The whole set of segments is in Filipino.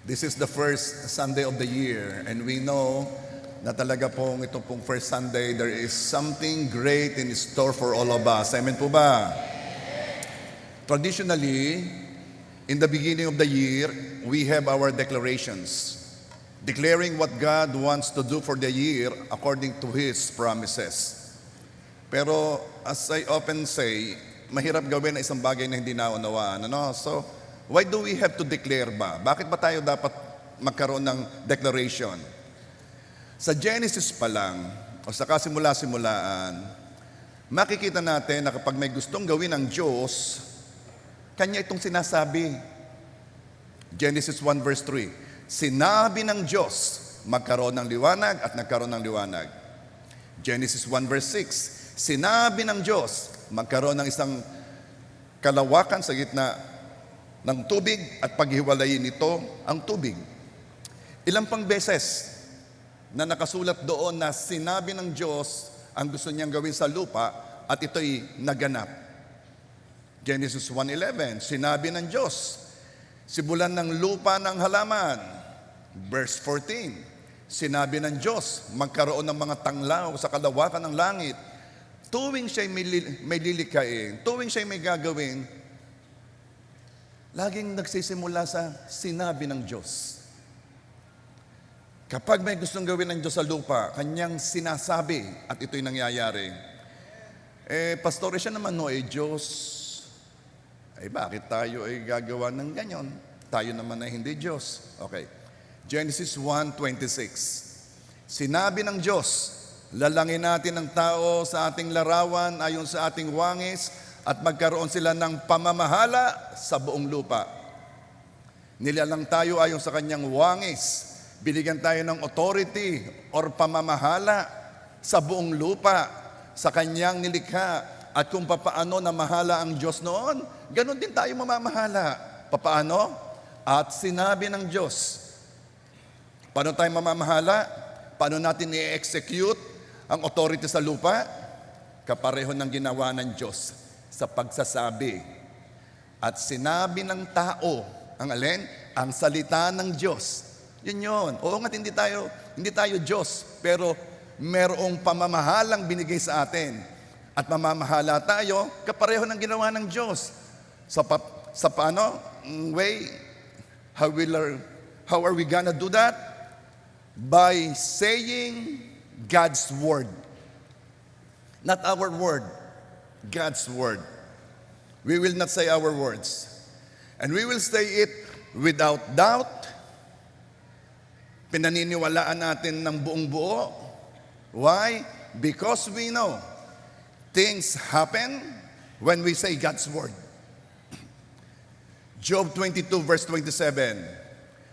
This is the first Sunday of the year, and we know na talaga pong ito pong first Sunday, there is something great in store for all of us. Amen po ba? Traditionally, in the beginning of the year, we have our declarations, declaring what God wants to do for the year according to His promises. Pero as I often say, mahirap gawin ang isang bagay na hindi naunawaan. So, why do we have to declare ba? Bakit ba tayo dapat magkaroon ng declaration? Sa Genesis pa lang, o sa kasimula-simulaan, makikita natin na kapag may gustong gawin ng Diyos, Kanya itong sinasabi. Genesis 1 verse 3, sinabi ng Diyos, magkaroon ng liwanag at nagkaroon ng liwanag. Genesis 1 verse 6, sinabi ng Diyos, magkaroon ng isang kalawakan sa gitna ng tubig at paghiwalayin nito ang tubig. Ilang pang beses na nakasulat doon na sinabi ng Diyos ang gusto niyang gawin sa lupa at ito'y naganap. Genesis 1:11, sinabi ng Diyos, sibulan ng lupa ng halaman. Verse 14, sinabi ng Diyos, magkaroon ng mga tanglaw sa kalawakan ng langit. Tuwing siya'y may lilikain, tuwing siya'y may gagawin, laging nagsisimula sa sinabi ng Diyos. Kapag may gustong gawin ng Diyos sa lupa, Kanyang sinasabi at ito'y nangyayari. Pastor, siya naman Diyos. Bakit tayo ay gagawa ng ganyan? Tayo naman ay hindi Diyos. Okay. Genesis 1:26. Sinabi ng Diyos, lalangin natin ang tao sa ating larawan ayon sa ating wangis at magkaroon sila ng pamamahala sa buong lupa. Nilalang tayo ayon sa kanyang wangis. Binigyan tayo ng authority or pamamahala sa buong lupa, sa kanyang nilikha. At kung papaano na mahala ang Diyos noon, ganun din tayo mamamahala. Papaano? At sinabi ng Diyos. Paano tayo mamamahala? Paano natin i-execute ang authority sa lupa? Kapareho ng ginawa ng Diyos sa pagsasabi. At sinabi ng tao, ang alin? Ang salita ng Diyos. Yun. Oo nga, hindi tayo Diyos, pero merong pamamahalang binigay sa atin. At mamamahala tayo, kapareho ng ginawa ng Diyos. Sa paano? Way, how are we gonna do that? By saying God's word. Not our word, God's word. We will not say our words. And we will say it without doubt. Pinaniniwalaan natin ng buong buo. Why? Because we know things happen when we say God's word. Job 22 verse 27,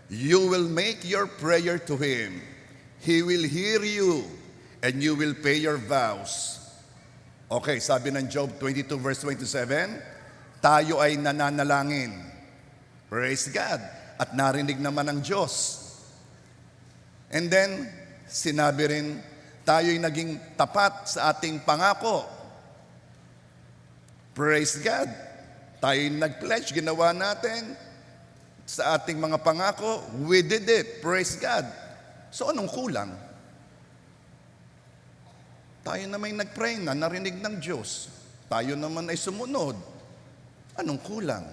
you will make your prayer to Him. He will hear you and you will pay your vows. Okay, sabi ng Job 22 verse 27, tayo ay nananalangin. Praise God. At narinig naman ng Diyos. And then, sinabi rin, tayo'y naging tapat sa ating pangako. Praise God. Tayo'y nag-pledge, ginawa natin sa ating mga pangako. We did it. Praise God. So, anong kulang? Tayo naman nag-pray na, narinig ng Diyos. Tayo naman ay sumunod. Anong kulang?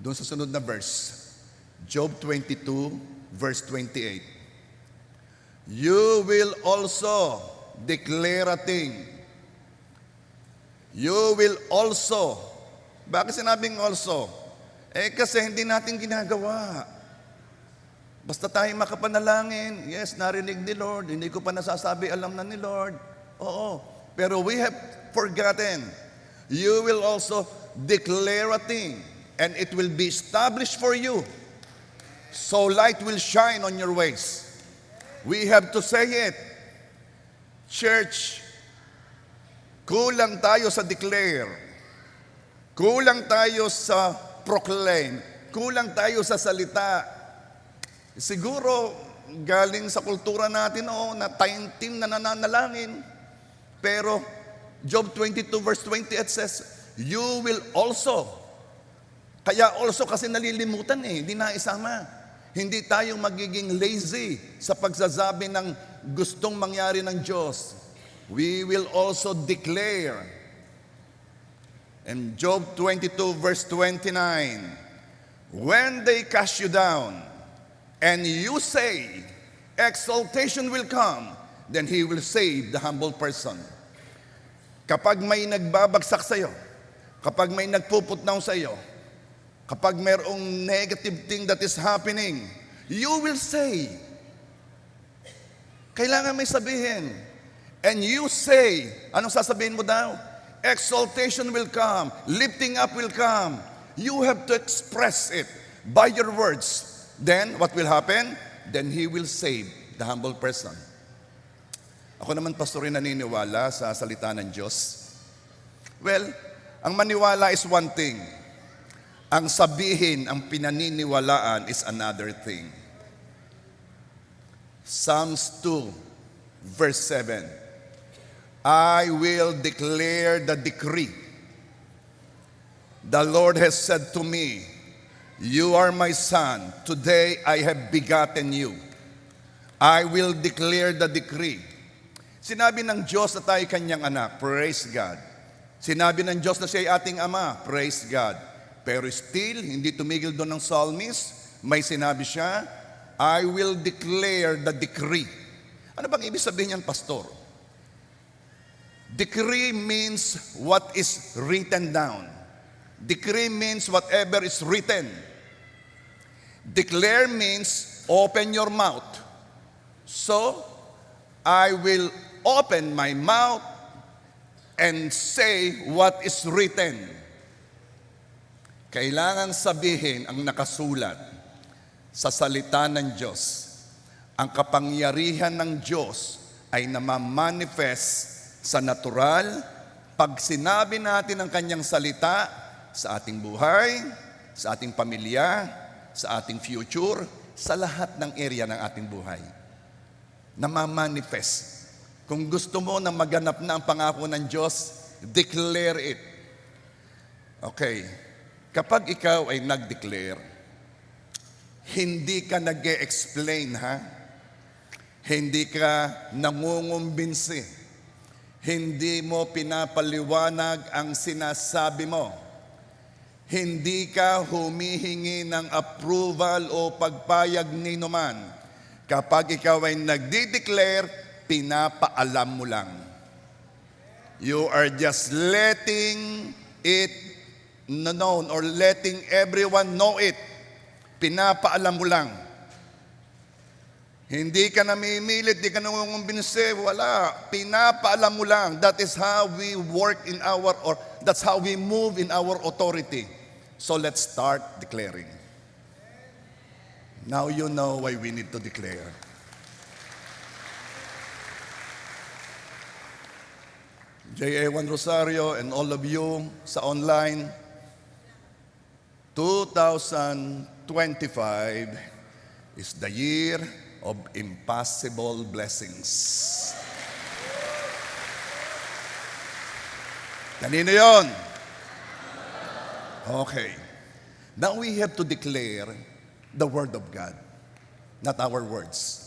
Doon sa sunod na verse, Job 22, verse 28. You will also declare a thing. You will also. Bakit sinabing also? Kasi hindi natin ginagawa. Basta tayo makapanalangin, yes, narinig ni Lord, hindi ko pa nasasabi, alam na ni Lord. Oo, pero we have forgotten. You will also declare a thing, and it will be established for you. So light will shine on your ways. We have to say it. Church, kulang tayo sa declare. Kulang tayo sa proclaim. Kulang tayo sa salita. Siguro, galing sa kultura natin, na taimtim na nananalangin. Pero, Job 22 verse 28 says, you will also. Kaya also kasi nalilimutan hindi na isama. Hindi tayo magiging lazy sa pagsasabi ng gustong mangyari ng Diyos. We will also declare. In Job 22 verse 29, when they cast you down, and you say, exaltation will come, then He will save the humble person. Kapag may nagbabagsak sa iyo, kapag may nagpuputnaw sa iyo, kapag mayroong negative thing that is happening, you will say, kailangan may sabihin. And you say, anong sasabihin mo daw? Exaltation will come, lifting up will come. You have to express it by your words. Then, what will happen? Then He will save the humble person. Ako naman, pastor, rin naniniwala sa salita ng Diyos. Well, ang maniwala is one thing. Ang sabihin, ang pinaniniwalaan is another thing. Psalms 2, verse 7. I will declare the decree. The Lord has said to me, you are my son. Today I have begotten you. I will declare the decree. Sinabi ng Diyos na tayo kanyang anak. Praise God. Sinabi ng Diyos na siya ay ating ama. Praise God. Pero still, hindi tumigil doon ng psalmist. May sinabi siya, I will declare the decree. Ano bang ibig sabihin niyan, pastor? Decree means what is written down. Decree means whatever is written. Declare means open your mouth. So, I will open my mouth and say what is written. Kailangan sabihin ang nakasulat sa salita ng Diyos. Ang kapangyarihan ng Diyos ay namamanifest sa natural pag sinabi natin ang kanyang salita sa ating buhay, sa ating pamilya, sa ating future, sa lahat ng area ng ating buhay. Namamanifest. Kung gusto mo na maganap na ang pangako ng Diyos, declare it. Okay. Kapag ikaw ay nag-declare, hindi ka nag-e-explain, ha? Hindi ka nangungumbinsi. Hindi mo pinapaliwanag ang sinasabi mo. Hindi ka humihingi ng approval o pagpayag ni numan. Kapag ikaw ay nagdi-declare, pinapaalam mo lang. You are just letting it known or letting everyone know it. Pinapaalam mo lang. Hindi ka namimilit, hindi ka nangungumbinse, wala. Pinapaalam mo lang. That is how we work in our, or that's how we move in our authority. So let's start declaring. Now you know why we need to declare. J.A. Rosario and all of you sa online, 2025 is the year of impossible blessings. Kanino yon? Okay. Now we have to declare the Word of God, not our words.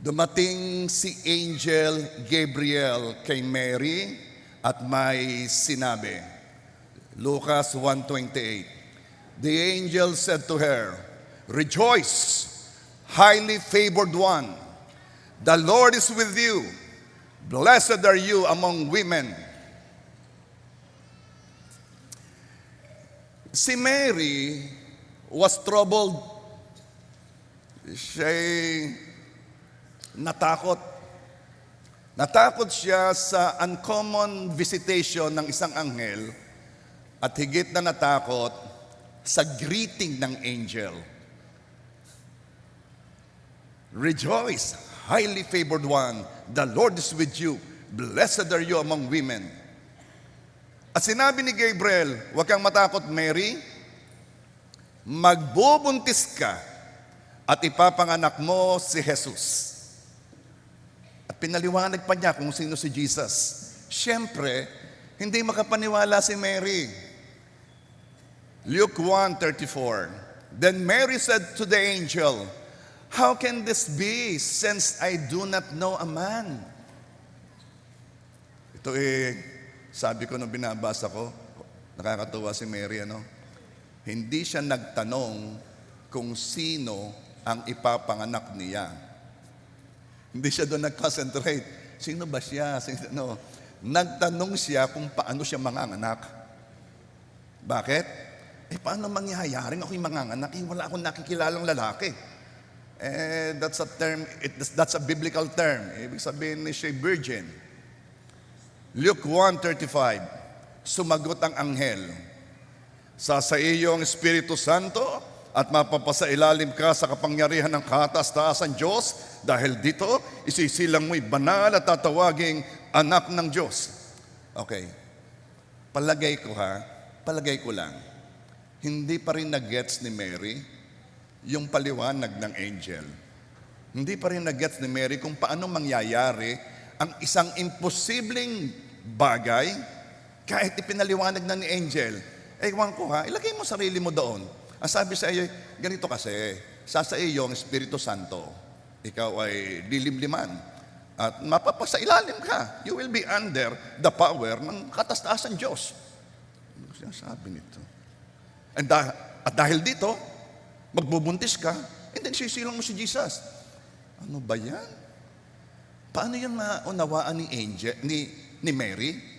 Dumating si Angel Gabriel kay Mary at may sinabi, Lucas 1:28. The angel said to her, rejoice, highly favored one. The Lord is with you. Blessed are you among women. Si Mary was troubled. Siya'y natakot. Natakot siya sa uncommon visitation ng isang anghel at higit na natakot sa greeting ng angel. Rejoice, highly favored one. The Lord is with you. Blessed are you among women. At sinabi ni Gabriel, huwag kang matakot, Mary. Magbubuntis ka at ipapanganak mo si Jesus. At pinaliwanag pa niya kung sino si Jesus. Siyempre, hindi makapaniwala si Mary. Luke 1:34. Then Mary said to the angel, "How can this be, since I do not know a man?" Ito sabi ko nung binabasa ko, nakakatuwa si Mary, ano? Hindi siya nagtanong kung sino ang ipapanganak niya. Hindi siya doon nag-concentrate. Sino ba siya? Sino? Nagtanong siya kung paano siya manganganak. Bakit? Paano mangyayaring ako'y manganganak? Wala akong nakikilalang lalaki. That's a term, that's a biblical term. Ibig sabihin siya virgin. Luke 1:35, sumagot ang anghel, sa iyo ang Espiritu Santo at mapapasailalim ka sa kapangyarihan ng kataas-taasan Diyos, dahil dito isisilang mo'y banal at tatawaging anak ng Diyos. Okay, palagay ko lang, hindi pa rin nag-gets ni Mary yung paliwanag ng angel. Hindi pa rin nag-gets ni Mary kung paano mangyayari ang isang imposibleng bagay kahit ipinaliwanag na ni angel. Ewan ko ilagay mo sarili mo doon. Ang sabi sa iyo, ganito kasi, sa iyo ang Espiritu Santo, ikaw ay lilimliman at mapapasailalim ka. You will be under the power ng kataas-taasan Diyos. Ano sinasabi nito? At dahil dito, magbubuntis ka, and then sisilang mo si Jesus. Ano ba yan? Paano yan maunawaan ni angel, ni Mary?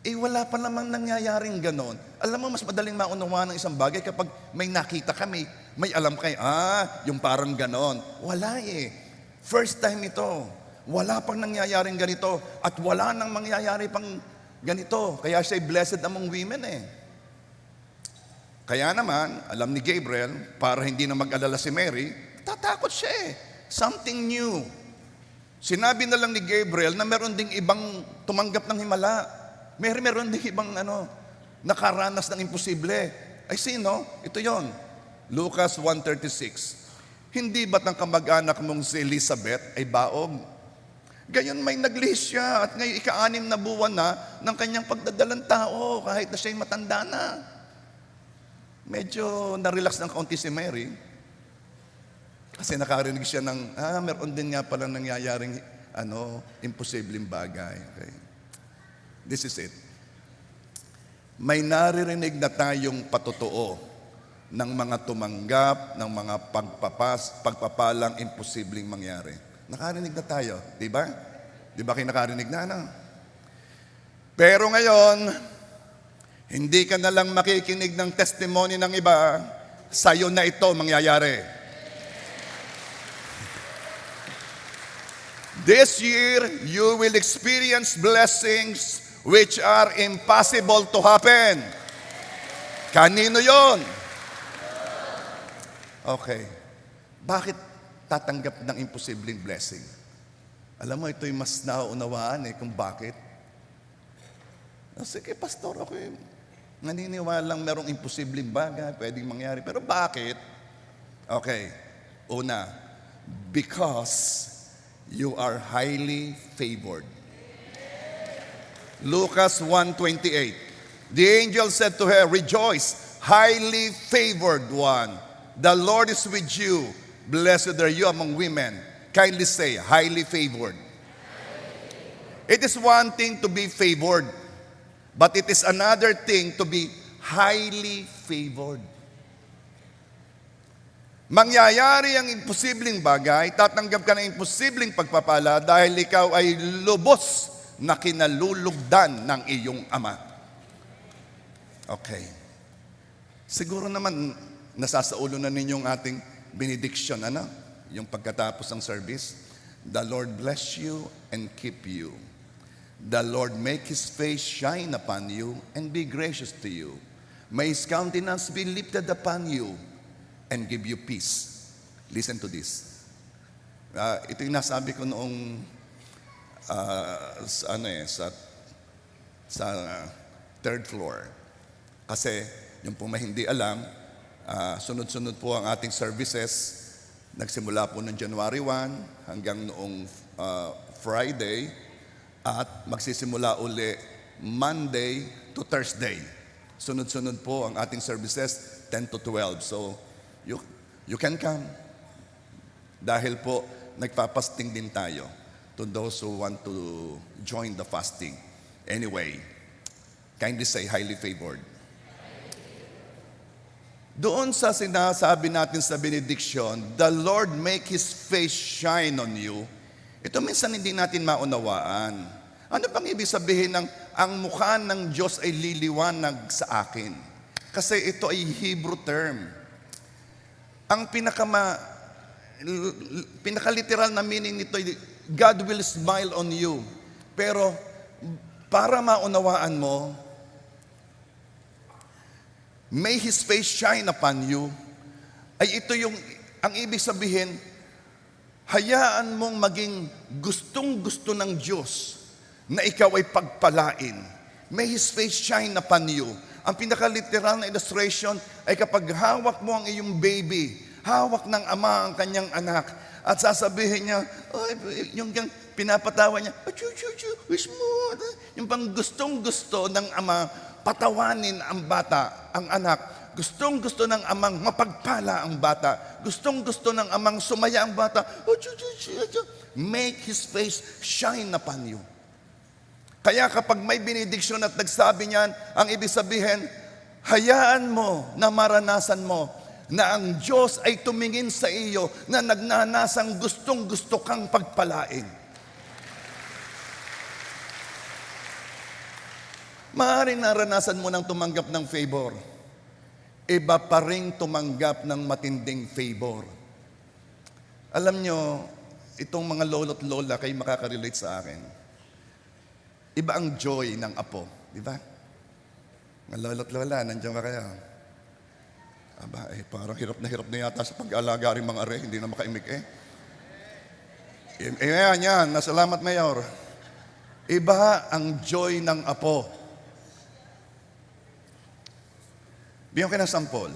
Wala pa namang nangyayaring ganon. Alam mo, mas madaling maunawaan ng isang bagay kapag may nakita ka, may alam kayo, yung parang ganon. Wala First time ito. Wala pang nangyayaring ganito. At wala nang mangyayari pang ganito. Kaya siya'y blessed among women Kaya naman, alam ni Gabriel, para hindi na mag-alala si Mary, tatakot siya Something new. Sinabi na lang ni Gabriel na meron ding ibang tumanggap ng himala. Meron ding ibang nakaranas ng imposible. Ay sino? Ito yon. Lucas 1:36. Hindi ba't ang kamag-anak mong si Elizabeth ay baog? Gayon may naglihis siya at ngayon ika-6 na buwan na ng kanyang pagdadalang tao kahit na siya'y matanda na. Medyo na-relax ng kaunti si Mary kasi nakarinig siya ng, meron din nga pala nangyayaring imposibleng bagay. Okay. This is it. May naririnig na tayong patotoo ng mga tumanggap, ng mga pagpapalang imposibleng mangyari. Nakarinig na tayo, di ba? Di ba kayo nakarinig na? Pero ngayon, hindi ka na lang makikinig ng testimony ng iba, sa'yo na ito mangyayari. This year, you will experience blessings which are impossible to happen. Kanino yon? Okay. Bakit tatanggap ng imposibleng blessing? Alam mo, ito'y mas nauunawaan kung bakit. Sige, pastor, ako naniniwalang merong imposibleng bagay, pwedeng mangyari. Pero bakit? Okay. Una, because you are highly favored. Lucas 1:28. The angel said to her, "Rejoice, highly favored one. The Lord is with you. Blessed are you among women." Kindly say, highly favored. It is one thing to be favored, but it is another thing to be highly favored. Mangyayari ang imposibleng bagay, tatanggap ka ng imposibleng pagpapala dahil ikaw ay lubos na kinalulugdan ng iyong ama. Okay. Siguro naman nasasaulo na ninyong ating benediction, yung pagkatapos ng service. The Lord bless you and keep you. The Lord make His face shine upon you and be gracious to you. May His countenance be lifted upon you and give you peace. Listen to this. Ito yung nasabi ko noong sa third floor. Kasi yung po may hindi alam, sunod-sunod po ang ating services. Nagsimula po ng January 1 hanggang noong Friday at magsisimula uli Monday to Thursday. Sunod-sunod po ang ating services 10 to 12. So, you can come. Dahil po, nagpapasting din tayo to those who want to join the fasting. Anyway, kindly say, highly favored. Doon sa sinasabi natin sa benediction, the Lord make His face shine on you. Ito minsan hindi natin maunawaan. Ano bang ibig sabihin ng ang mukha ng Diyos ay liliwanag sa akin? Kasi ito ay Hebrew term. Ang pinakaliteral na meaning nito ay God will smile on you. Pero para maunawaan mo, may His face shine upon you, ay ito yung, ang ibig sabihin, hayaan mong maging gustong-gusto ng Diyos na ikaw ay pagpalain. May His face shine upon you. Ang pinakaliteral na illustration ay kapag hawak mo ang iyong baby, hawak ng ama ang kanyang anak, at sasabihin niya, yung pinapatawa niya, smooth. Yung pang gustong-gusto ng ama, patawanin ang bata, ang anak. Gustong-gusto ng amang mapagpala ang bata. Gustong-gusto ng amang sumaya ang bata. Make His face shine upon you. Kaya kapag may benediction at nagsabi niyan, ang ibig sabihin, hayaan mo na maranasan mo na ang Diyos ay tumingin sa iyo na nagnanasang gustong-gusto kang pagpalain. Maaaring naranasan mo nang tumanggap ng favor. Iba pa rin tumanggap ng matinding favor. Alam nyo, itong mga lolo't lola kayo makaka-relate sa akin. Iba ang joy ng apo, di ba? Mga lolo't lola, nandiyan ba kayo? Aba, parang hirap na yata sa pag-alaga rin mga are, hindi na makaimik yan, nasalamat Mayor. Iba ang joy ng apo. Bigyan ko ng sampol.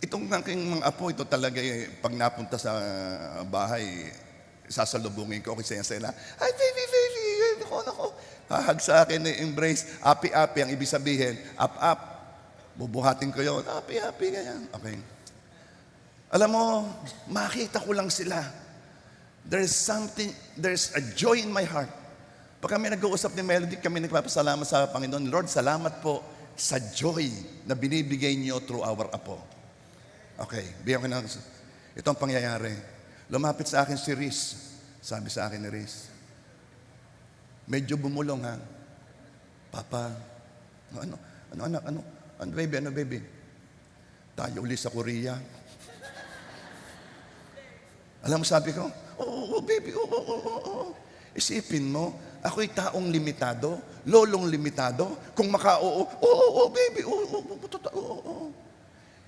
Itong aking mga apo, ito talaga pag napunta sa bahay, sasalubungin ko, kasi sila, ay, baby, nako, hahag sa akin, embrace, api-api, ang ibig sabihin, up, bubuhatin ko yun, api-api, ganyan. Okay. Alam mo, makita ko lang sila. There's a joy in my heart. Pag kami nag-uusap ni Melody, kami nagpapasalamat sa Panginoon, Lord, salamat po sa joy na binibigay niyo through our apo. Okay, bigyan ko ng, ito ang pangyayari. Lumapit sa akin si Riz. Sabi sa akin ni Riz, medyo bumulong ha. Papa, ano baby? Tayo uli sa Korea. Alam mo sabi ko, baby, Isipin mo, ako'y taong limitado, lolong limitado. Kung baby,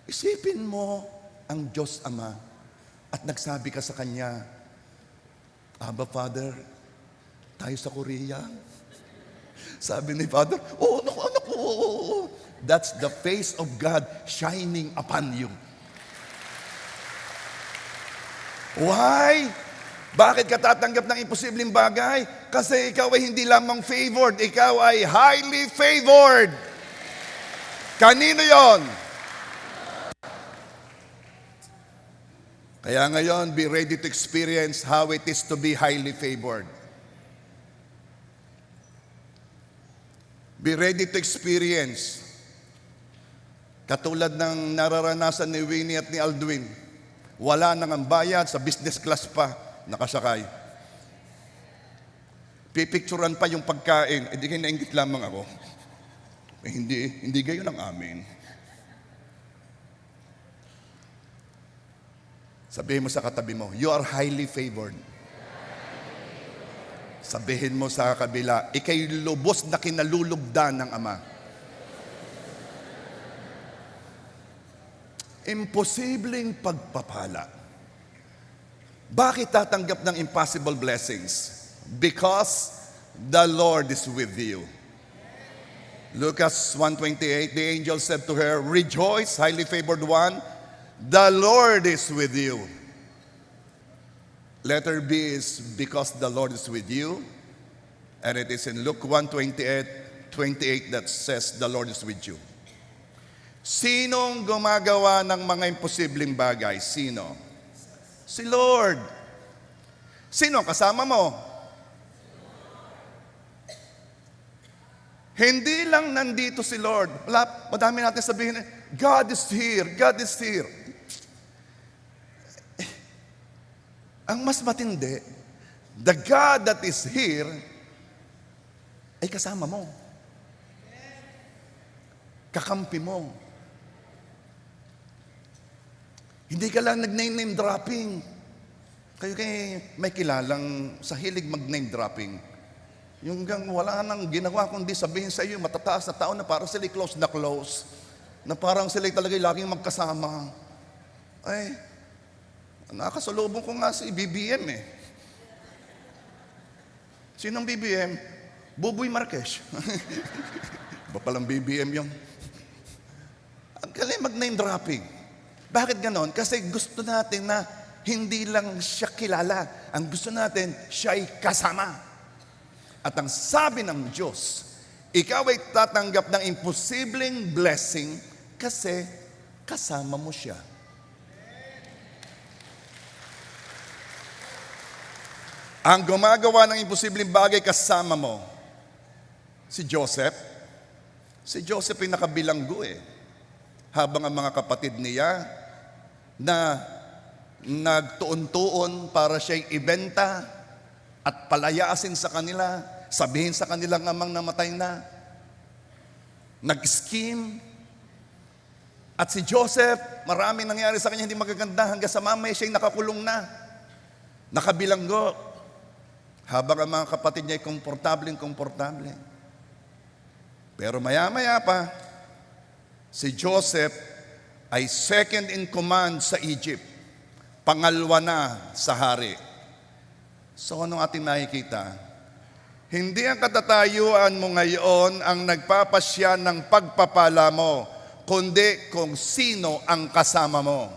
Isipin mo ang Diyos Ama at nagsabi ka sa Kanya, Abba Father, tayo sa Korea. Sabi ni Father, anak, That's the face of God shining upon you. Why? Bakit ka tatanggap ng imposibleng bagay? Kasi ikaw ay hindi lamang favored, ikaw ay highly favored. Kanino yon? Kaya ngayon, be ready to experience how it is to be highly favored. Be ready to experience. Katulad ng nararanasan ni Winnie at ni Aldwin, wala nang ang bayad, sa business class pa, nakasakay. Pipicturan pa yung pagkain, di kayo nainggit lamang ako. Hindi gayon ang amin. Sabihin mo sa katabi mo, you are highly favored. Sabihin mo sa kabila, ikay lubos na kinalulugdan ng Ama. Imposibleng pagpapala. Bakit tatanggap ng impossible blessings? Because the Lord is with you. Lucas 1:28, the angel said to her, rejoice, highly favored one, the Lord is with you. Letter B is because the Lord is with you. And it is in Luke 1:28 that says the Lord is with you. Sinong gumagawa ng mga imposibleng bagay? Sino? Si Lord. Sino ang kasama mo? Hindi lang nandito si Lord. Madami natin sabihin, God is here, God is here. Ang mas matindi, the God that is here ay kasama mo. Kakampi mo. Hindi ka lang nag-name dropping. Kayo may kilalang sa hilig mag-name dropping. Yung wala nang ginawa kundi sabihin sa iyo, matataas na tao na parang sila close na close. Na parang sila talaga laging magkasama. Ay, nakasalubong ko nga si BBM eh. Sinong BBM? Buboy Marquez. Ba palang BBM yung? Ang galing mag-name dropping. Bakit ganon? Kasi gusto natin na hindi lang siya kilala. Ang gusto natin, siya ay kasama. At ang sabi ng Diyos, ikaw ay tatanggap ng imposibleng blessing kasi kasama mo siya. Ang gumagawa ng imposibleng bagay kasama mo, si Joseph. Si Joseph ay nakabilanggo eh. Habang ang mga kapatid niya na nagtuon-tuon para siya'y ibenta at palayasin sa kanila, sabihin sa kanilang amang namatay na, nag-scheme. At si Joseph, maraming nangyari sa kanya hindi magaganda hanggang sa mamaya siya'y nakakulong na, nakabilanggo. Habang ang mga kapatid niya ay komportable. Pero maya-maya pa, si Joseph ay second in command sa Egypt. Pangalwa na sa hari. So anong ating nakikita? Hindi ang katatayuan mo ngayon ang nagpapasya ng pagpapala mo, kundi kung sino ang kasama mo.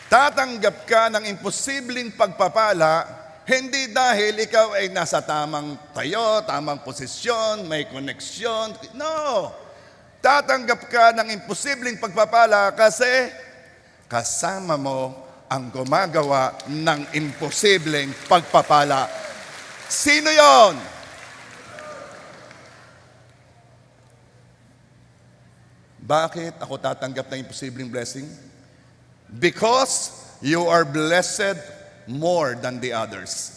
Tatanggap ka ng imposibleng pagpapala, hindi dahil ikaw ay nasa tamang tayo, tamang posisyon, may koneksyon. No! Tatanggap ka ng imposibleng pagpapala kasi kasama mo ang gumagawa ng imposibleng pagpapala. Sino yon? Bakit ako tatanggap ng imposibleng blessing? Because you are blessed more than the others.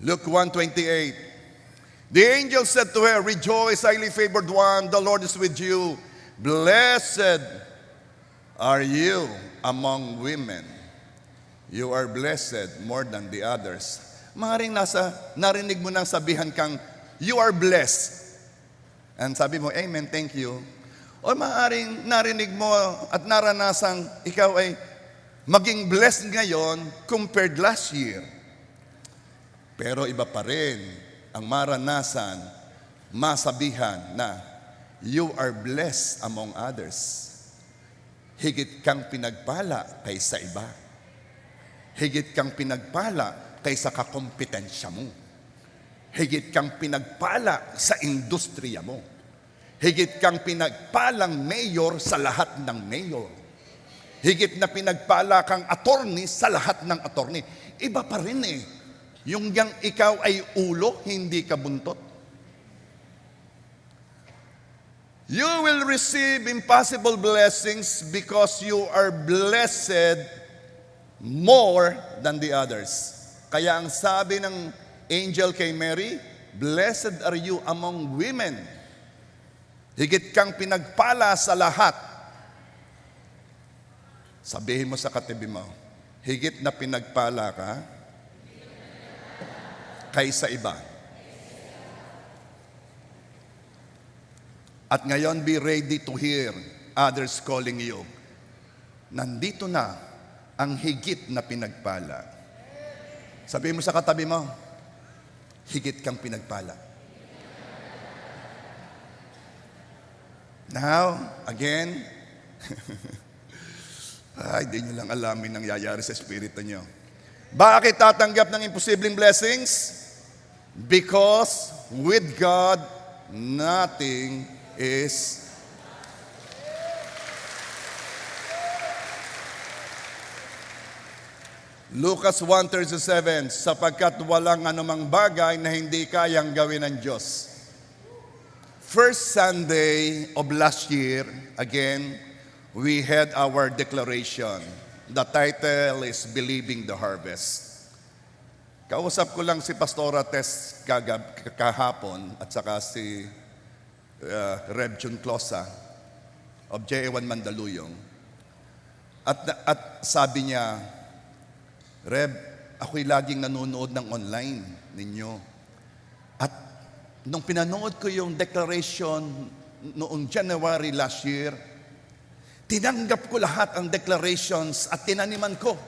Luke 1:28. The angel said to her, "Rejoice, highly favored one, the Lord is with you. Blessed are you among women. You are blessed more than the others." Maaaring narinig mo nang sabihan kang, you are blessed. And sabi mo, amen, thank you. O maaaring narinig mo at naranasang ikaw ay maging blessed ngayon compared last year. Pero iba pa rin ang maranasan, masabihan na you are blessed among others. Higit kang pinagpala kaysa iba. Higit kang pinagpala kaysa kakompetensya mo. Higit kang pinagpala sa industriya mo. Higit kang pinagpalang mayor sa lahat ng mayor. Higit na pinagpala kang attorney sa lahat ng attorney. Iba pa rin eh. Yung ikaw ay ulo, hindi ka buntot. You will receive impossible blessings because you are blessed more than the others. Kaya ang sabi ng angel kay Mary, blessed are you among women. Higit kang pinagpala sa lahat. Sabihin mo sa katabi mo, higit na pinagpala ka kaysa iba. At ngayon, be ready to hear others calling you. Nandito na ang higit na pinagpala. Sabihin mo sa katabi mo, higit kang pinagpala. Now, again, ay, di nyo lang alamin ang nangyayari sa espiritu nyo. Bakit tatanggap ng imposibleng blessings? Because with God, nothing is. Lucas 1:37, sapagkat walang anumang bagay na hindi kayang gawin ng Diyos. First Sunday of last year, again, we had our declaration. The title is Believing the Harvest. Kausap ko lang si Pastora Tess kahapon at saka si Rev Jun Closa of J1 Mandaluyong. At sabi niya, Rev, ako'y laging nanonood ng online ninyo. At nung pinanood ko yung declaration noong January last year, tinanggap ko lahat ang declarations at tinaniman ko.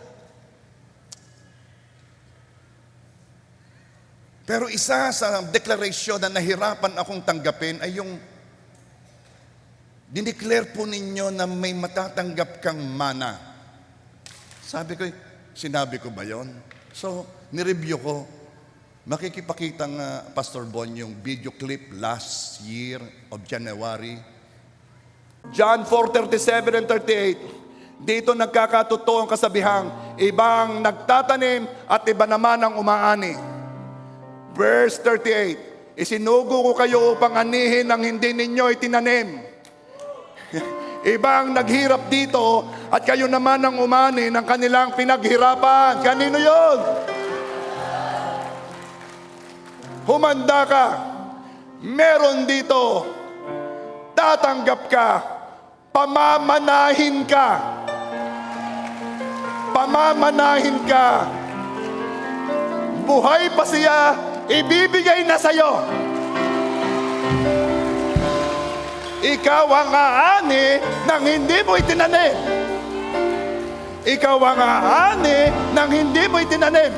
Pero isa sa declaration na nahirapan akong tanggapin ay yung dineclare po ninyo na may matatanggap kang mana. Sabi ko, sinabi ko ba yon? So, nireview ko. Makikipakita nga, Pastor Bon, yung video clip last year of January. John 4:37 and 38. Dito nagkakatotoo ang kasabihang, ibang nagtatanim at iba naman ang umaani. Verse 38, isinugo ko kayo upang anihin ang hindi ninyo itinanim. Ibang naghirap dito at kayo naman ang umani ng kanilang pinaghirapan. Kanino yun? Humanda ka. Meron dito. Tatanggap ka. Pamamanahin ka. Pamamanahin ka. Buhay pa siya, ibibigay na sa'yo. Ikaw ang aani ng hindi mo itinanim. Ikaw ang aani ng hindi mo itinanim.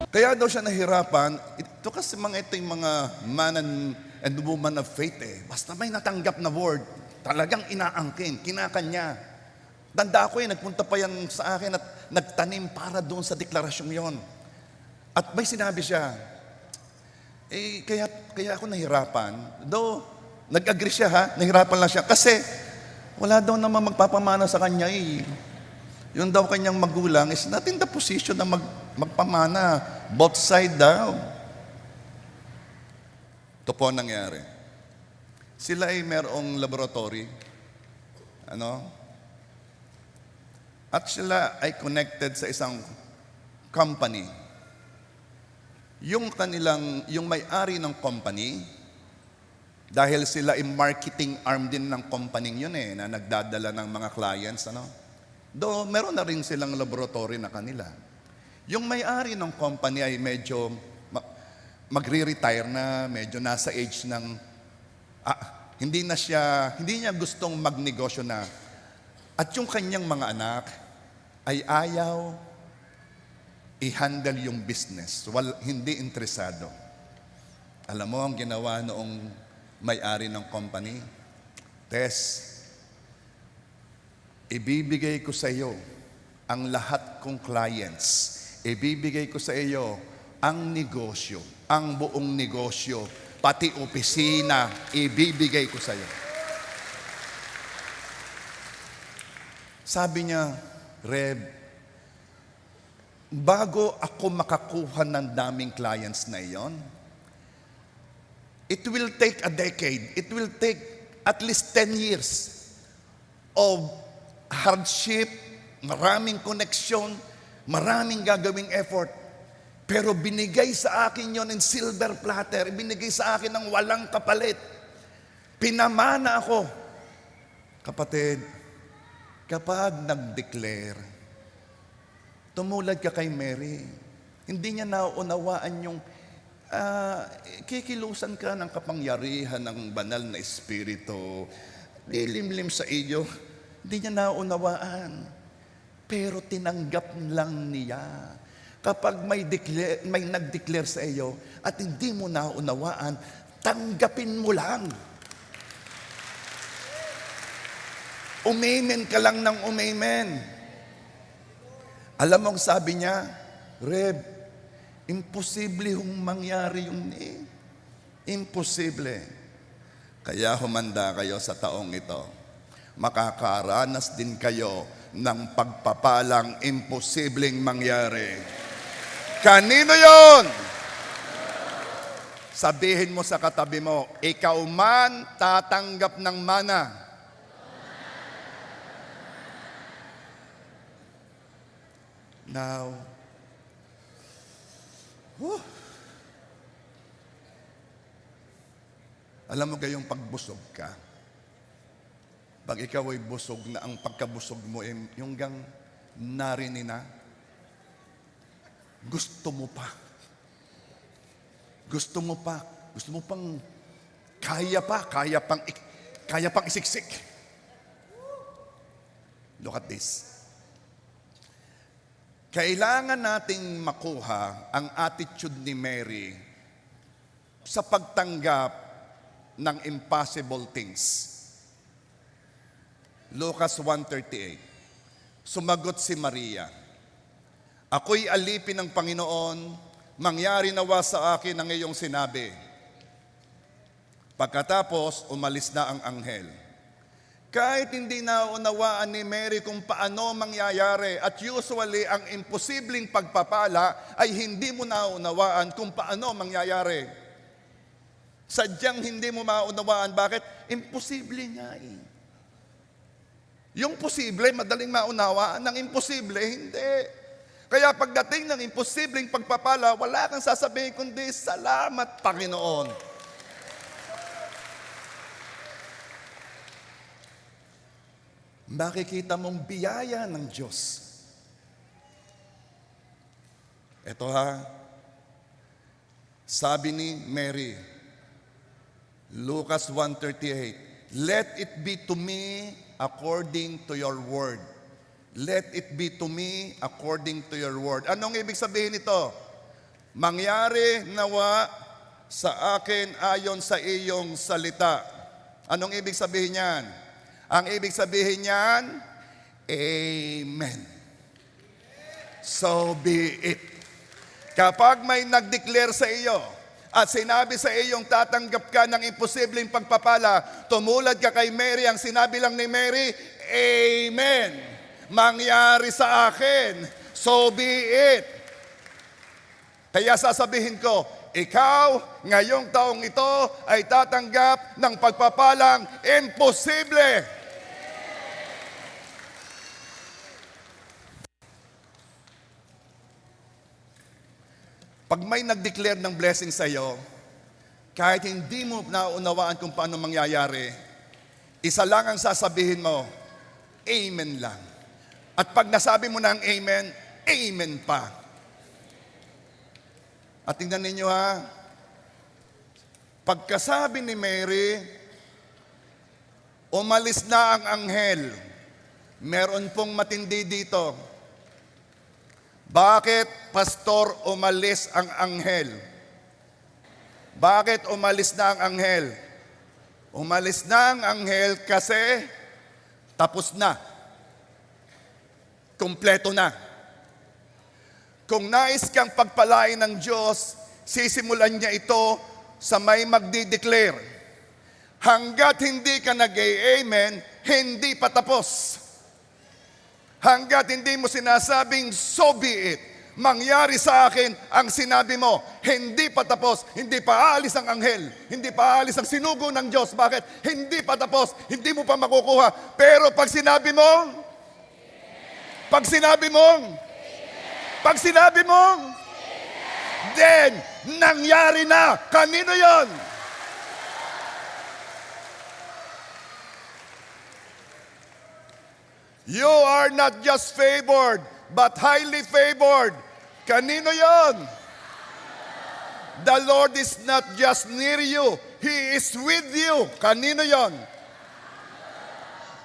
Kaya daw siya nahirapan. Ito kasi ito yung mga man and woman of faith eh. Basta may natanggap na word, talagang inaangkin, kinakanya. Tanda ko nagpunta pa yan sa akin at nagtanim para doon sa deklarasyong yon. At may sinabi siya, kaya ako nahirapan. Though, nag-agree siya nahirapan lang siya. Kasi, wala daw naman magpapamana sa kanya Yung daw kanyang magulang is not in the position na magpamana. Both side daw. Ito po ang nangyari. Sila ay merong laboratory. At sila ay connected sa isang company. Yung may-ari ng company, dahil sila ay marketing arm din ng company yun na nagdadala ng mga clients, Though, meron na rin silang laboratory na kanila. Yung may-ari ng company ay medyo magre-retire na, medyo nasa age ng, hindi niya gustong magnegosyo na. At yung kanyang mga anak ay ayaw i-handle yung business. Hindi interesado. Alam mo ang ginawa noong may-ari ng company? Tess, ibibigay ko sa iyo ang lahat kong clients. Ibibigay ko sa iyo ang negosyo, ang buong negosyo, pati opisina, ibibigay ko sa iyo. Sabi niya, Rev, bago ako makakuha ng daming clients na iyon, it will take a decade. It will take at least 10 years of hardship, maraming connection, maraming gagawing effort. Pero binigay sa akin yon in silver platter, binigay sa akin ng walang kapalit. Pinamana ako. Kapatid, kapag nag-declare, tumulad ka kay Mary. Hindi niya nauunawaan yung kikilusan ka ng kapangyarihan ng banal na espiritu. Lilimlim sa iyo. Hindi niya nauunawaan. Pero tinanggap lang niya. Kapag may nag-declare sa iyo at hindi mo nauunawaan, tanggapin mo lang. Umamen ka lang ng umamen. Alam mo ang sabi niya, Reb, Imposible hong mangyari yun eh. Imposible. Kaya humanda kayo sa taong ito. Makakaranas din kayo ng pagpapalang imposibleng mangyari. Kanino yon? Sabihin mo sa katabi mo, ikaw man tatanggap ng mana. Now, alam mo gayong pagbusog ka. Pag ikaw ay busog na, ang pagkabusog mo ay yung gang narinig na, gusto mo pa. Gusto mo pa. Gusto mo pang kaya pang isiksik. Look at this. Kailangan nating makuha ang attitude ni Mary sa pagtanggap ng impossible things. Lucas 1:38. Sumagot si Maria, ako'y alipin ng Panginoon, mangyari nawa sa akin ang iyong sinabi. Pagkatapos, umalis na ang anghel. Kahit hindi naunawaan ni Mary kung paano mangyayari, at usually ang imposibleng pagpapala ay hindi mo naunawaan kung paano mangyayari. Sadyang hindi mo maunawaan. Bakit? Imposible nga eh. Yung posible, madaling maunawaan. Ang imposible, hindi. Kaya pagdating ng imposibleng pagpapala, wala kang sasabihin kundi, salamat Panginoon. Makikita mong biyaya ng Diyos. Ito ha, sabi ni Mary, Lucas 1:38, let it be to me according to your word. Let it be to me according to your word. Anong ibig sabihin nito? Mangyari nawa sa akin ayon sa iyong salita. Anong ibig sabihin niyan? Ang ibig sabihin niyan, Amen. So be it. Kapag may nag-declare sa iyo at sinabi sa iyong tatanggap ka ng imposibleng pagpapala, tumulad ka kay Mary, ang sinabi lang ni Mary, Amen. Mangyari sa akin, so be it. Kaya sasabihin ko, ikaw ngayong taong ito ay tatanggap ng pagpapalang imposible. Pag may nag-declare ng blessing sa iyo, kahit hindi mo naunawaan kung paano mangyayari, isa lang ang sasabihin mo, Amen lang. At pag nasabi mo ng amen, amen pa. At tingnan ninyo ha, pagkasabi ni Mary, umalis na ang anghel. Meron pong matindi dito. Bakit, Pastor, umalis ang anghel? Bakit umalis na ang anghel? Umalis na ang anghel kasi tapos na. Kompleto na. Kung nais kang pagpalain ng Diyos, sisimulan niya ito sa may magdi-declare. Hanggat hindi ka nag-amen, hindi pa tapos. Hanggat hindi mo sinasabing, so be it. Mangyari sa akin ang sinabi mo. Hindi pa tapos. Hindi pa aalis ang anghel. Hindi pa aalis ang sinugo ng Diyos. Bakit? Hindi pa tapos. Hindi mo pa makukuha. Pero pag sinabi mong, then, nangyari na. Kanino yon? You are not just favored, but highly favored. Kanino yon? The Lord is not just near you, He is with you. Kanino yon?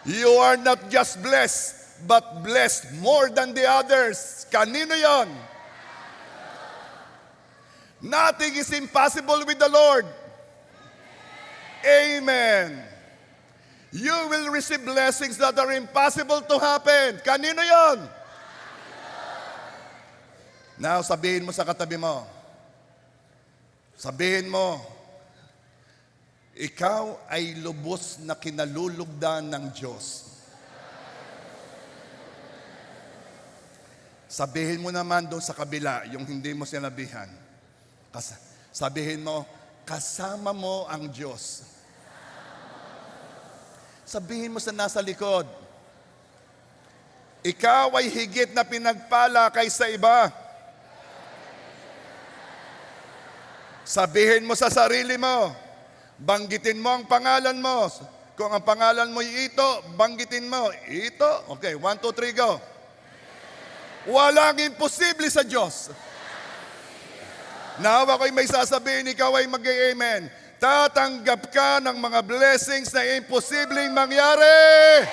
You are not just blessed, but blessed more than the others. Kanino yon? Nothing is impossible with the Lord. Amen. You will receive blessings that are impossible to happen. Kanino yon? Now, sabihin mo sa katabi mo, Sabihin mo, ikaw ay lubos na kinalulugdan ng Diyos. Sabihin mo naman doon sa kabila, yung hindi mo sinabihan. Sabihin mo, kasama mo ang Diyos. Sabihin mo sa nasa likod, ikaw ay higit na pinagpala kaysa iba. Sabihin mo sa sarili mo, banggitin mo ang pangalan mo. Kung ang pangalan mo ay Ito, banggitin mo, Ito. Okay, 1, 2, 3, go. Walang imposible sa Diyos. Now ako'y may sasabihin, ikaw ay mag-amen. Tatanggap ka ng mga blessings na imposibleng mangyari.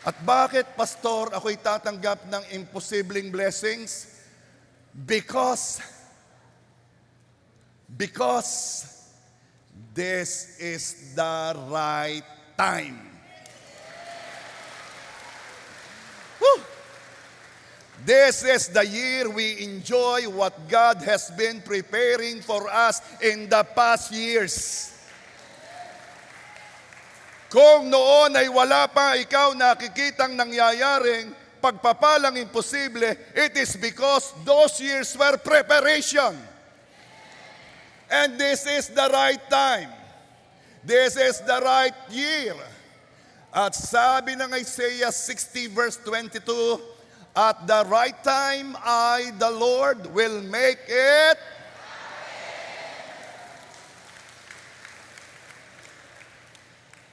At bakit, Pastor, ako'y tatanggap ng imposibleng blessings? Because this is the right time. This is the year we enjoy what God has been preparing for us in the past years. Kung noon ay wala pa ikaw nakikitang nangyayaring pagpapalang imposible, it is because those years were preparation. And this is the right time. This is the right year. At sabi ng Isaiah 60 verse 22, at the right time, I, the Lord, will make it.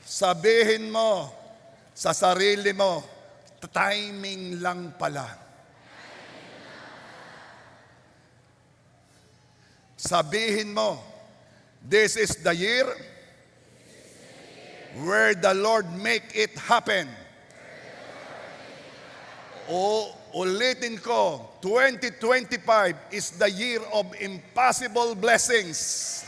Sabihin mo sa sarili mo, timing lang pala. Sabihin mo, this is the year where the Lord make it happen. O ulitin ko, 2025 is the year of impossible blessings.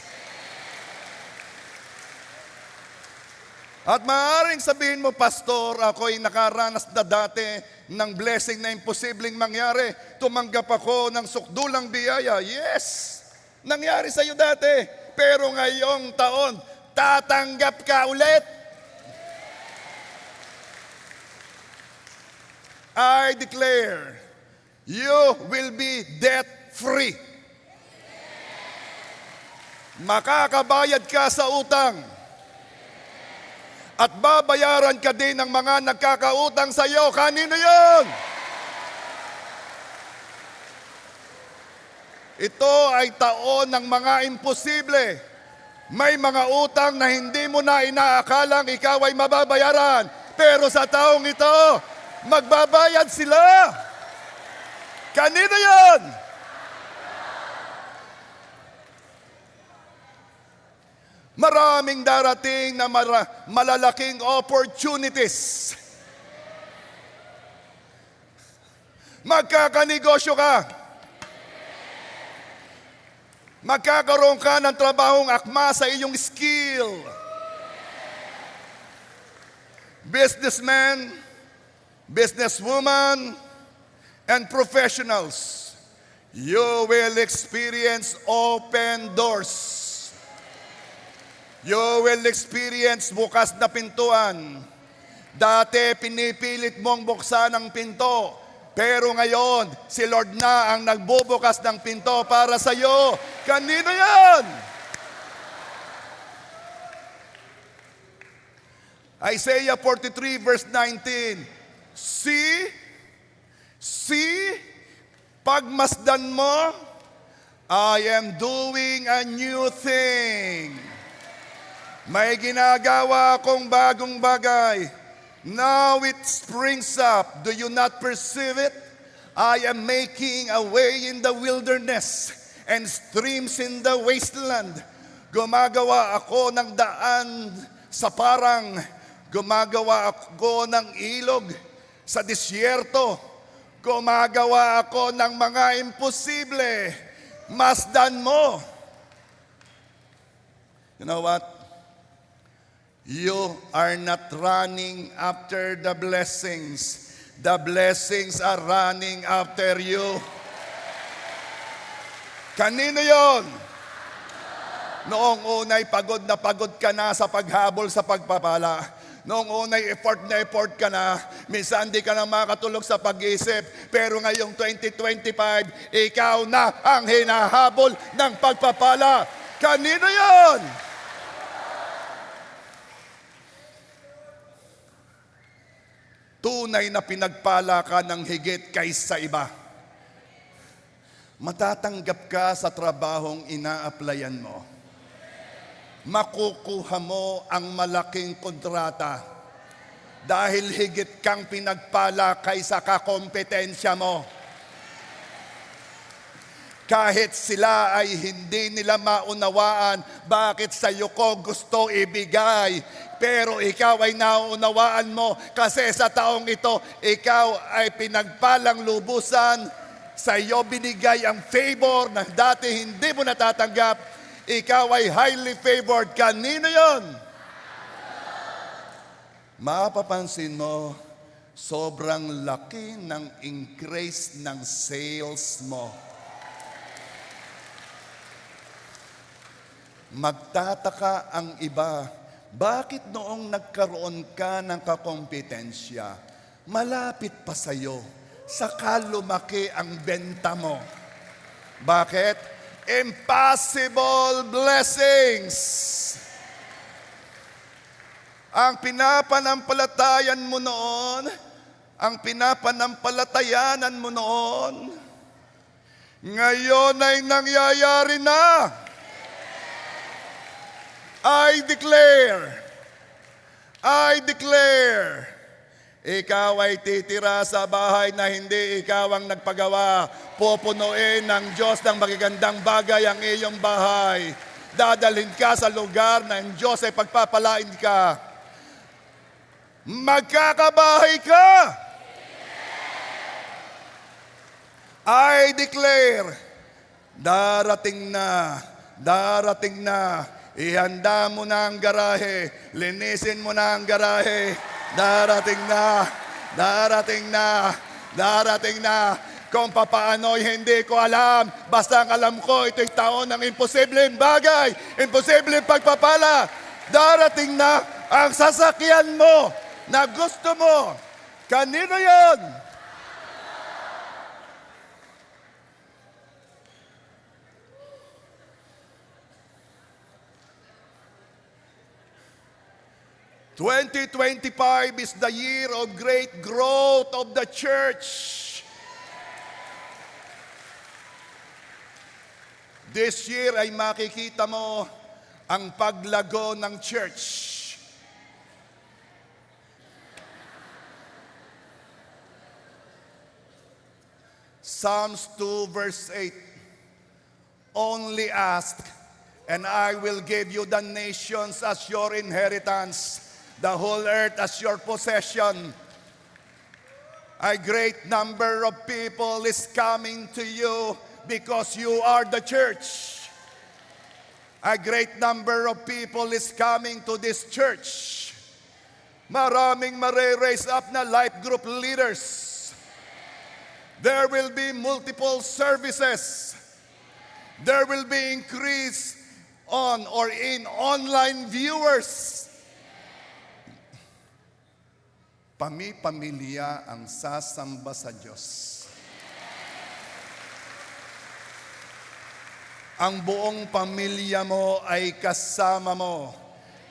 At maaaring sabihin mo, Pastor, ako'y nakaranas na dati ng blessing na imposibleng mangyari. Tumanggap ako ng sukdulang biyaya. Yes, nangyari sa iyo dati. Pero ngayong taon, tatanggap ka ulit. I declare, you will be debt-free. Makakabayad ka sa utang. At babayaran ka din ng mga nagkakautang sa iyo. Kanino yun? Ito ay taon ng mga imposible. May mga utang na hindi mo na inaakalang ikaw ay mababayaran. Pero sa taong ito, magbabayad sila. Kanino yan? Maraming darating na malalaking opportunities. Magkakanegosyo ka. Magkakaroon ka ng trabahong akma sa iyong skill. Businessman, businesswoman, and professionals, you will experience open doors. You will experience bukas na pintuan. Dati pinipilit mong buksan ang pinto, pero ngayon si Lord na ang nagbubukas ng pinto para sa iyo. Kanino yan? Isaiah 43 verse 19. See, pagmasdan mo, I am doing a new thing. May ginagawa akong bagong bagay. Now it springs up. Do you not perceive it? I am making a way in the wilderness and streams in the wasteland. Gumagawa ako ng daan sa parang. Gumagawa ako ng ilog sa disyerto. Gumagawa ako ng mga imposible. Masdan mo. You know what? You are not running after the blessings. The blessings are running after you. Kanino yon? Noong unay pagod na pagod ka na sa paghabol sa pagpapala. Noong unay effort na effort ka na, minsan di ka na makatulog sa pag-iisip. Pero ngayong 2025, ikaw na ang hinahabol ng pagpapala. Kanino yon? Tunay na pinagpala ka ng higit kaysa iba. Matatanggap ka sa trabahong ina-applyan mo. Makukuha mo ang malaking kontrata dahil higit kang pinagpala kaysa kakompetensya mo. Kahit sila ay hindi nila maunawaan bakit sa iyo ko gusto ibigay. Pero ikaw ay naunawaan mo kasi sa taong ito, ikaw ay pinagpalang lubusan. Sa iyo binigay ang favor na dati hindi mo natatanggap. Ikaw ay highly favored. Kanino yon? Mapapansin mo, sobrang laki ng increase ng sales mo. Magtataka ang iba, bakit noong nagkaroon ka ng kakompetensya, malapit pa sa'yo, saka lumaki ang benta mo? Bakit? Impossible blessings. Ang pinapanampalatayan mo noon, ang pinapanampalatayanan mo noon, ngayon ay nangyayari na. I declare, ikaw ay titira sa bahay na hindi ikaw ang nagpagawa. Pupunuin ng Diyos ng magagandang bagay ang iyong bahay. Dadalhin ka sa lugar na ang Diyos ay pagpapalain ka. Magkakabahay ka. I declare, darating na. Ihanda mo na ang garahe. Linisin mo na ang garahe. Darating na. Kung papaano, hindi ko alam. Basta ang alam ko, ito'y taon ng imposibleng bagay. Imposibleng pagpapala. Darating na ang sasakyan mo na gusto mo. Kanino yon? (2025) is the year of great growth of the church. This year ay makikita mo ang paglago ng church. Psalms 2 verse 8. Only ask, and I will give you the nations as your inheritance, the whole earth as your possession. A great number of people is coming to you because you are the church. A great number of people is coming to this church. Maraming mare-raise up na life group leaders. There will be multiple services. There will be increase on or in online viewers. Pamilya ang sasamba sa Diyos. Ang buong pamilya mo ay kasama mo.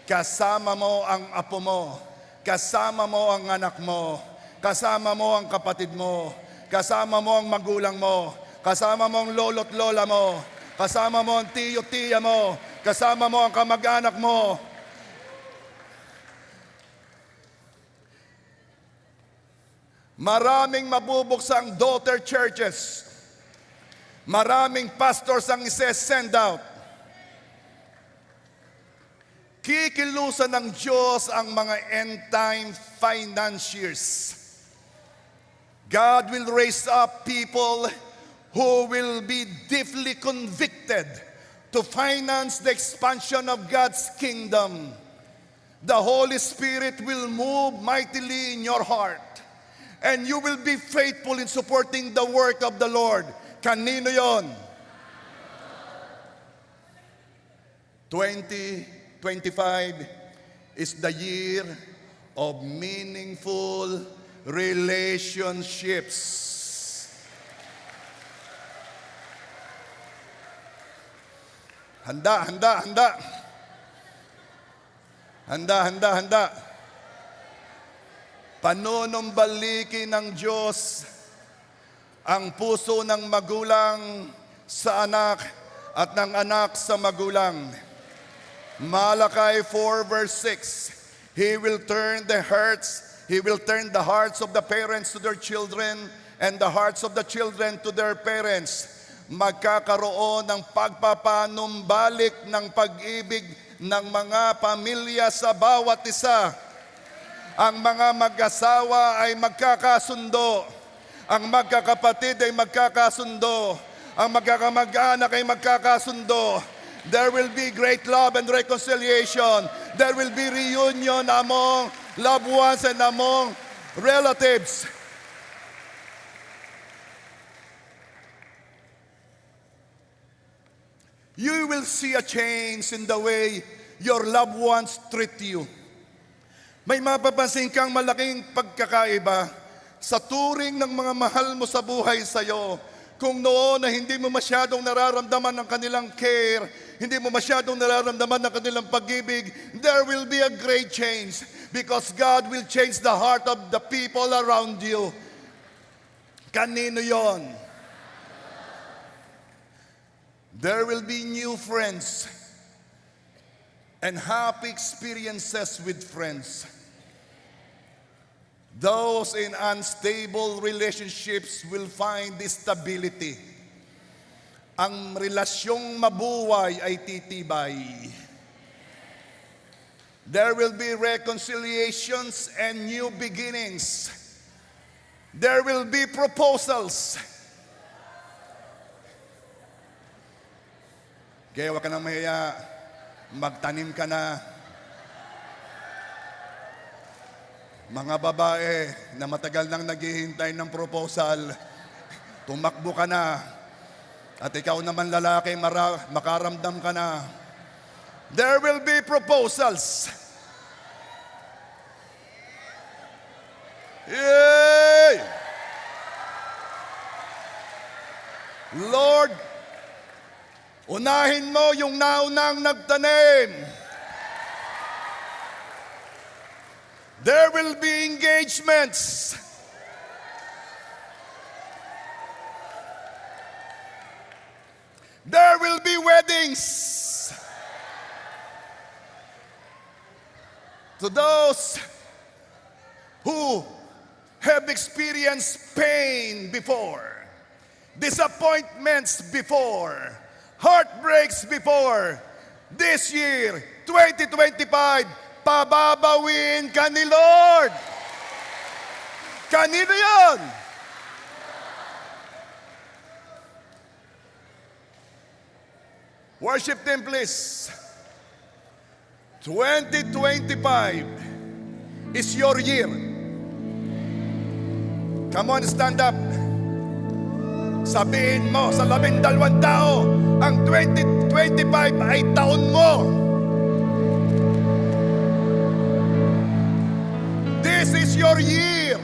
Kasama mo ang apo mo. Kasama mo ang anak mo. Kasama mo ang kapatid mo. Kasama mo ang magulang mo. Kasama mo ang lolo't lola mo. Kasama mo ang tiyo-tiya mo. Kasama mo ang kamag-anak mo. Maraming mabubuksang daughter churches. Maraming pastors ang ise-send out. Kikilusan ng Diyos ang mga end-time financiers. God will raise up people who will be deeply convicted to finance the expansion of God's kingdom. The Holy Spirit will move mightily in your heart. And you will be faithful in supporting the work of the Lord. Kanino yon? 2025 is the year of meaningful relationships. Handa, handa, handa. Handa, handa, handa. Panunumbalikin ng Diyos ang puso ng magulang sa anak at ng anak sa magulang. Malakay 4 verse 6. He will turn the hearts of the parents to their children and the hearts of the children to their parents. Magkakaroon ng pagpapanumbalik ng pag-ibig ng mga pamilya sa bawat isa. Ang mga mag-asawa ay magkakasundo. Ang magkakapatid ay magkakasundo. Ang magkakamag-anak ay magkakasundo. There will be great love and reconciliation. There will be reunion among loved ones and among relatives. You will see a change in the way your loved ones treat you. May mapapansin kang malaking pagkakaiba sa turing ng mga mahal mo sa buhay sa iyo. Kung noon na hindi mo masyadong nararamdaman ng kanilang care, hindi mo masyadong nararamdaman ng kanilang pag-ibig, there will be a great change because God will change the heart of the people around you. Kanino yon? There will be new friends and happy experiences with friends. Those in unstable relationships will find this stability. Ang relasyong mabuhay ay titibay. There will be reconciliations and new beginnings. There will be proposals. Kaya huwag ka nang mahiya, magtanim ka na. Mga babae na matagal nang naghihintay ng proposal, tumakbo ka na. At ikaw naman lalaki, makaramdam ka na. There will be proposals. Yay! Lord, unahin mo yung naunang nagtanim. There will be engagements. There will be weddings. To those who have experienced pain before, disappointments before, heartbreaks before, this year, 2025, pababawin ka ni Lord. Kanino yan? Worship team, please. 2025 is your year. Come on, stand up. Sabihin mo sa 12 tao, ang 2025 ay taon mo. This is your year.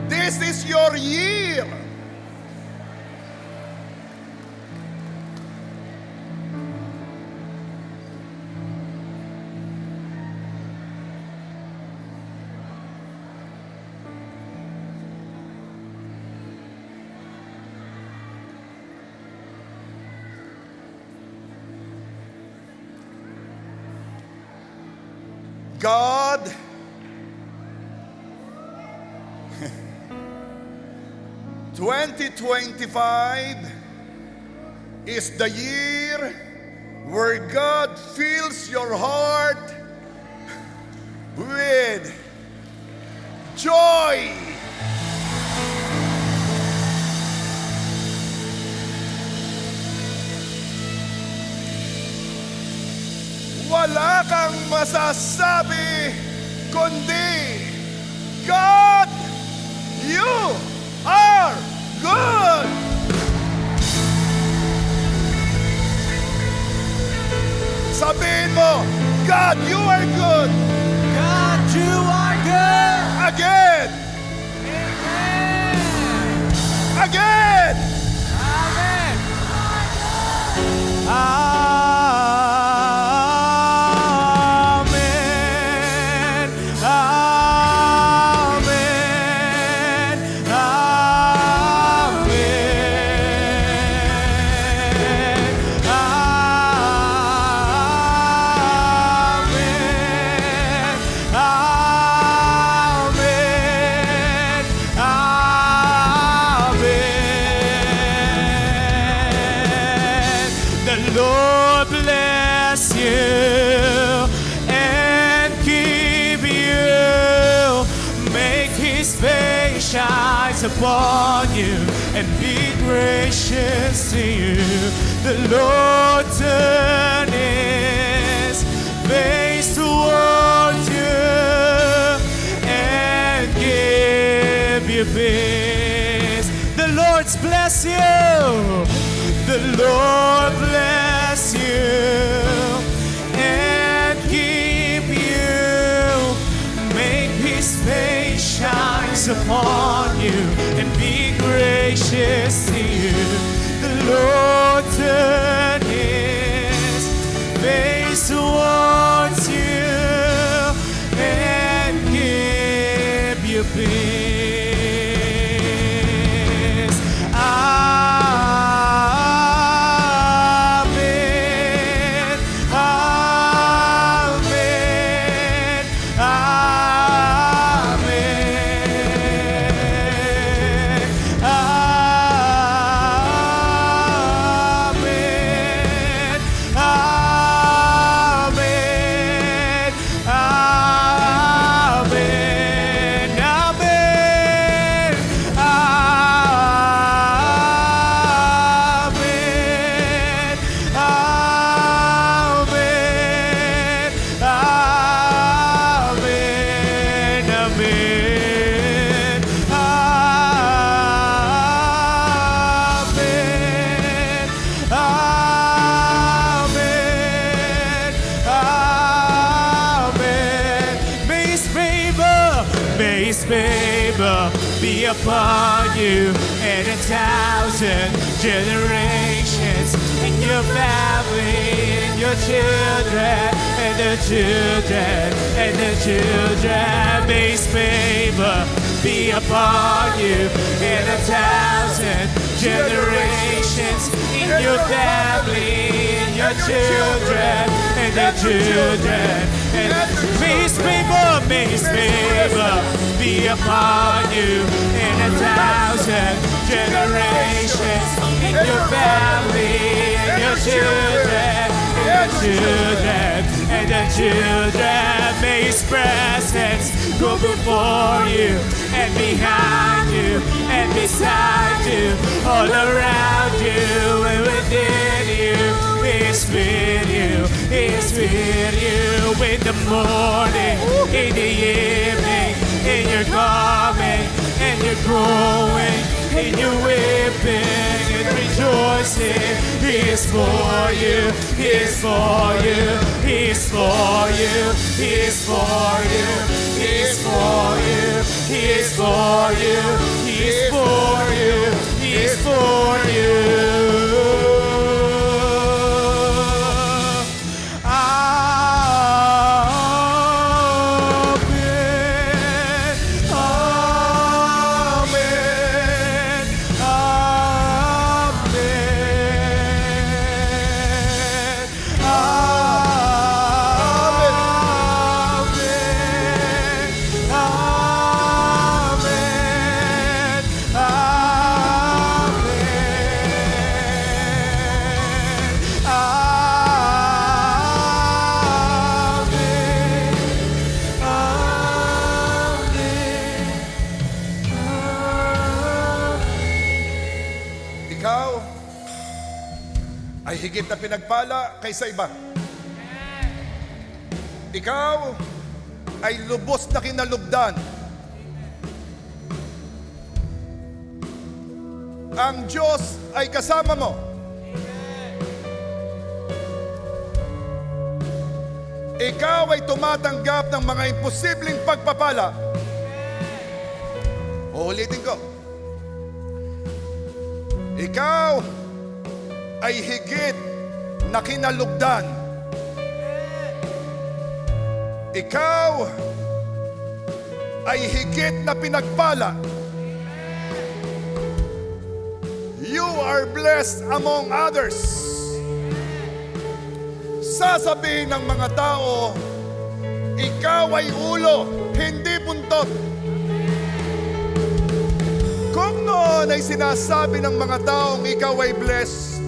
This is your year. God, (2025) is the year where God fills your heart with joy. Wala kang masasabi kundi God, you are good. Sabihin mo, God, you are good. God, you are good. Again. Again. Amen. Amen. Amen. Amen. Amen. Amen. The Lord bless you and keep you. Make His face shine upon you and be gracious to you. The Lord turn His face towards you and give you peace. The Lord's bless you. The Lord bless you and keep you. Make His face shine upon you and be gracious to you. The Lord turn His face towards you and give you peace. Amen. Amen. Amen. Amen. Amen. Amen. Amen. May His favor be upon you and 1,000 generations, and your family, and your children, and the children, and the children. May His favor be upon you and 1,000 generations, in your family, and your children, and the children. And may His favor be upon you in 1,000 generations, in your family, and your children, and the children, and the children. May His presence go before you, and behind you, and beside you, all around you, and within you. He's with you, He's with you in the morning, in the evening, in your coming, and your growing, in your weeping and rejoicing. He is for you, He is for you, He is for you, He is for you, He is for you, He is for you, He is for you, He is for you. ay higit na pinagpala kaysa iba. Ikaw ay lubos na kinalugdan ang Diyos ay kasama mo. Ikaw ay tumatanggap ng mga imposibleng pagpapala. Uulitin ko. Ikaw ay higit na kinalugdan. Ikaw ay higit na pinagpala. You are blessed among others. Sasabihin ng mga tao, ikaw ay ulo, hindi buntot. Kung noon ay sinasabi ng mga taong ikaw ay blessed,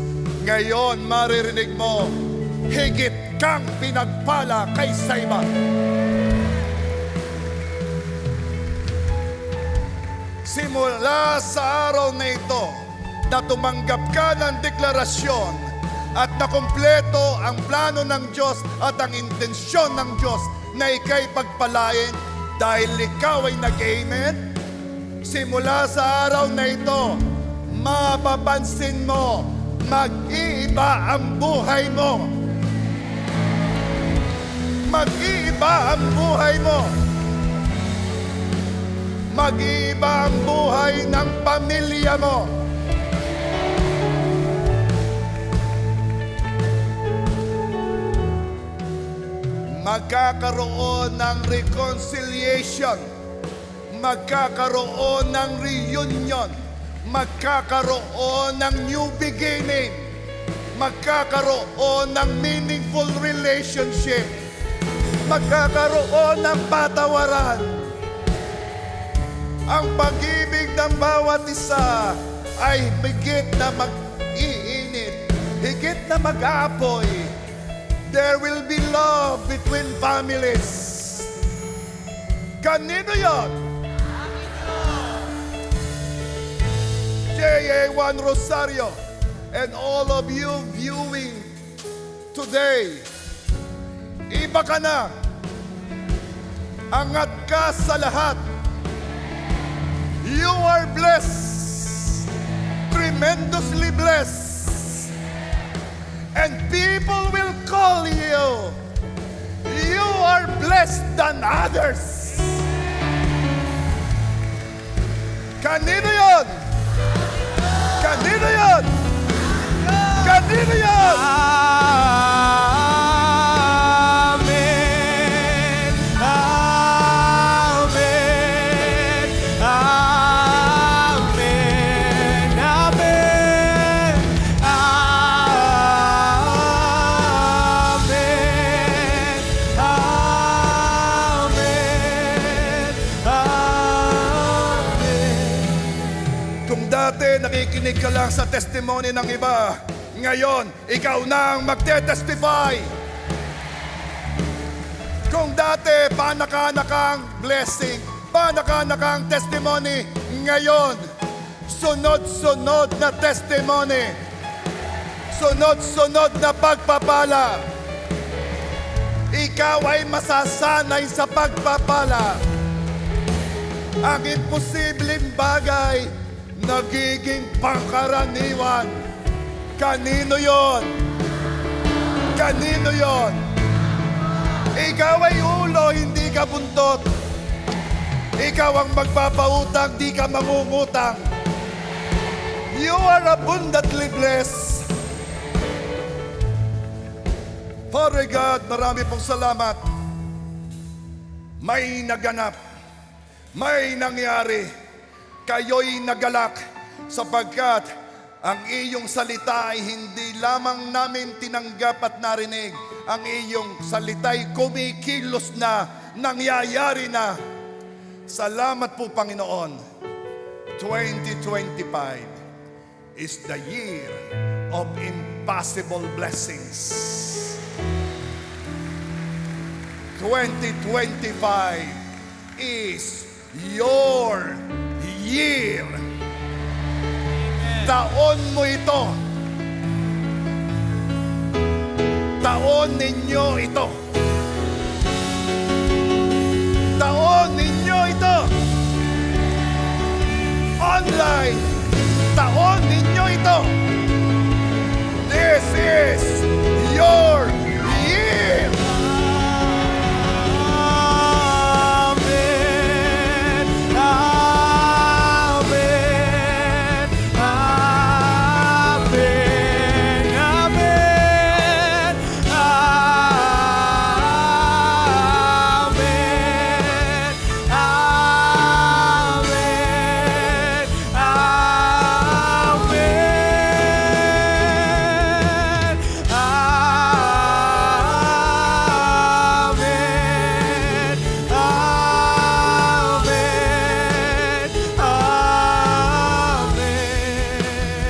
ngayon maririnig mo, higit kang pinagpala kaysa iba. Simula sa araw na ito, na tumanggap ka ng deklarasyon at nakumpleto ang plano ng Diyos at ang intensyon ng Diyos na ika'y pagpalain dahil ikaw ay nag-amen. Simula sa araw na ito, mapapansin mo, mag-iiba ang buhay mo. Mag-iiba ang buhay mo. Mag-iiba ang buhay ng pamilya mo. Magkakaroon ng reconciliation, magkakaroon ng reunion, magkakaroon ng new beginning, magkakaroon ng meaningful relationship, magkakaroon ng patawaran. Ang pag-ibig ng bawat isa ay higit na mag-iinit, higit na mag-aapoy. There will be love between families. Kanino yon? J.A. Juan Rosario and all of you viewing today, iba ka na. Angat ka sa lahat. You are blessed, tremendously blessed. And people will call you, you are blessed than others. Kanino yun? Kanino yun? Kanino yun? Amen. Amen. Amen. Amen. Kung dati nakikinig ka lang sa testimony ng iba, ngayon ikaw na ang magte-testify. Kung dati panak-anakang blessing, panak-anakang testimony, ngayon sunod-sunod na testimony, sunod-sunod na pagpapala. Ikaw ay masasanay sa pagpapala. Ang imposibleng bagay nagiging pangkaraniwan. Kanino yon? Kanino yon? Ikaw ay ulo, hindi ka buntot. Ikaw ang magpapautang, di ka mangungutang. You are abundantly blessed. Father God, marami pong salamat. May naganap, may nangyari. Kayo'y nagalak sapagkat ang iyong salita ay hindi lamang namin tinanggap at narinig. Ang iyong salita'y kumikilos na, nangyayari na. Salamat po, Panginoon. 2025 is the year of impossible blessings. 2025 is your year. Taon mo ito. Taon ninyo ito. Taon ninyo ito. Online. Taon Espiritu.